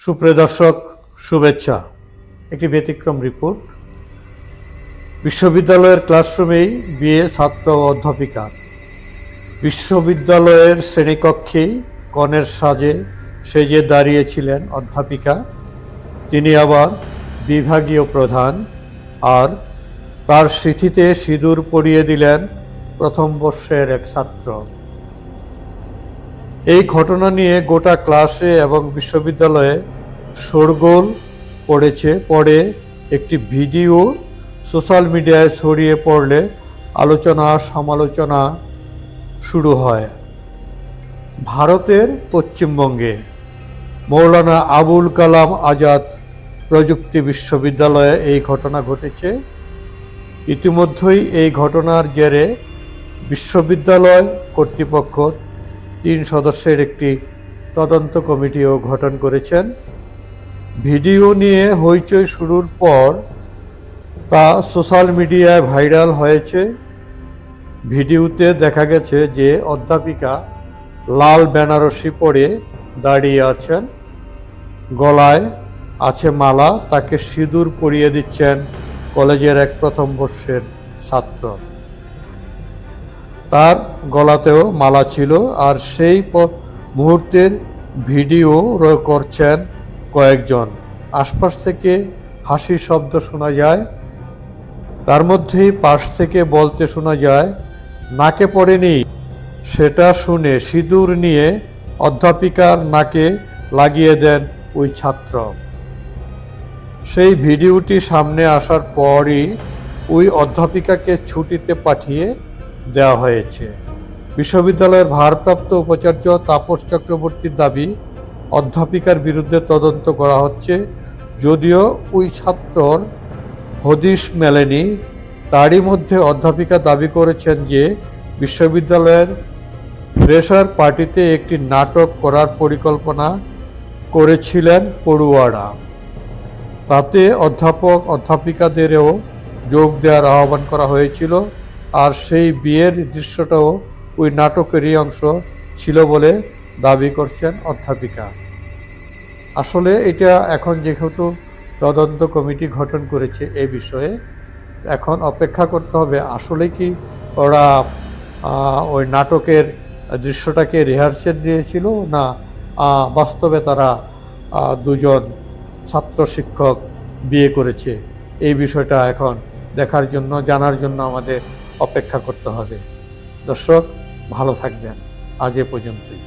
সুপ্রিয় দর্শক, শুভেচ্ছা। একটি ব্যতিক্রম রিপোর্ট। বিশ্ববিদ্যালয়ের ক্লাসরুমেই বিয়ে ছাত্র ও অধ্যাপিকার। বিশ্ববিদ্যালয়ের শ্রেণীকক্ষেই কনের সাজে সেজে দাঁড়িয়েছিলেন অধ্যাপিকা। তিনি আবার বিভাগীয় প্রধান, আর তার স্মৃতিতে সিঁদুর পরিয়ে দিলেন প্রথম বর্ষের এক ছাত্র। এই ঘটনা নিয়ে গোটা ক্লাসে এবং বিশ্ববিদ্যালয়ে শোরগোল পড়েছে। পরে একটি ভিডিও সোশ্যাল মিডিয়ায় ছড়িয়ে পড়লে আলোচনা সমালোচনা শুরু হয়। ভারতের পশ্চিমবঙ্গে মৌলানা আবুল কালাম আজাদ প্রযুক্তি বিশ্ববিদ্যালয়ে এই ঘটনা ঘটেছে। ইতিমধ্যেই এই ঘটনার জেরে বিশ্ববিদ্যালয় কর্তৃপক্ষ 3 সদস্যের একটি তদন্ত কমিটিও গঠন করেছেন। ভিডিও নিয়ে হইচই শুরুর পর তা সোশ্যাল মিডিয়ায় ভাইরাল হয়েছে। ভিডিওতে দেখা গেছে যে অধ্যাপিকা লাল বেনারসি পরে দাঁড়িয়ে আছেন, গলায় আছে মালা। তাকে সিঁদুর পরিয়ে দিচ্ছেন কলেজের এক প্রথম বর্ষের ছাত্র। তার গলাতেও মালা ছিল, আর সেই মুহূর্তের ভিডিও করছেন কয়েকজন। আশপাশ থেকে হাসির শব্দ শোনা যায়। তার মধ্যেই পাশ থেকে বলতে শোনা যায়, নাকে পড়েনি। সেটা শুনে সিঁদুর নিয়ে অধ্যাপিকার নাকে লাগিয়ে দেন ওই ছাত্র। সেই ভিডিওটি সামনে আসার পরই ওই অধ্যাপিকাকে ছুটিতে পাঠিয়ে দেওয়া হয়েছে। বিশ্ববিদ্যালয়ের ভারপ্রাপ্ত উপাচার্য তাপস চক্রবর্তীর দাবি, অধ্যাপিকার বিরুদ্ধে তদন্ত করা হচ্ছে। যদিও ওই ছাত্রর হদিশ মেলেনি, তারই মধ্যে অধ্যাপিকা দাবি করেছেন যে বিশ্ববিদ্যালয়ের ফ্রেশার পার্টিতে একটি নাটক করার পরিকল্পনা করেছিলেন পড়ুয়ারা। তাতে অধ্যাপক অধ্যাপিকাদেরও যোগ দেওয়ার আহ্বান করা হয়েছিল, আর সেই বিয়ের দৃশ্যটাও ওই নাটকেরই অংশ ছিল বলে দাবি করছেন অধ্যাপিকা। আসলে এটা এখন যেহেতু তদন্ত কমিটি গঠন করেছে এই বিষয়ে, এখন অপেক্ষা করতে হবে আসলে কি ওরা ওই নাটকের দৃশ্যটাকে রিহার্সেল দিয়েছিল, না বাস্তবে তারা দুজন ছাত্র শিক্ষক বিয়ে করেছে। এই বিষয়টা এখন দেখার জন্য, জানার জন্য আমাদের অপেক্ষা করতে হবে। দর্শক, ভালো থাকবেন। আজ এ পর্যন্তই।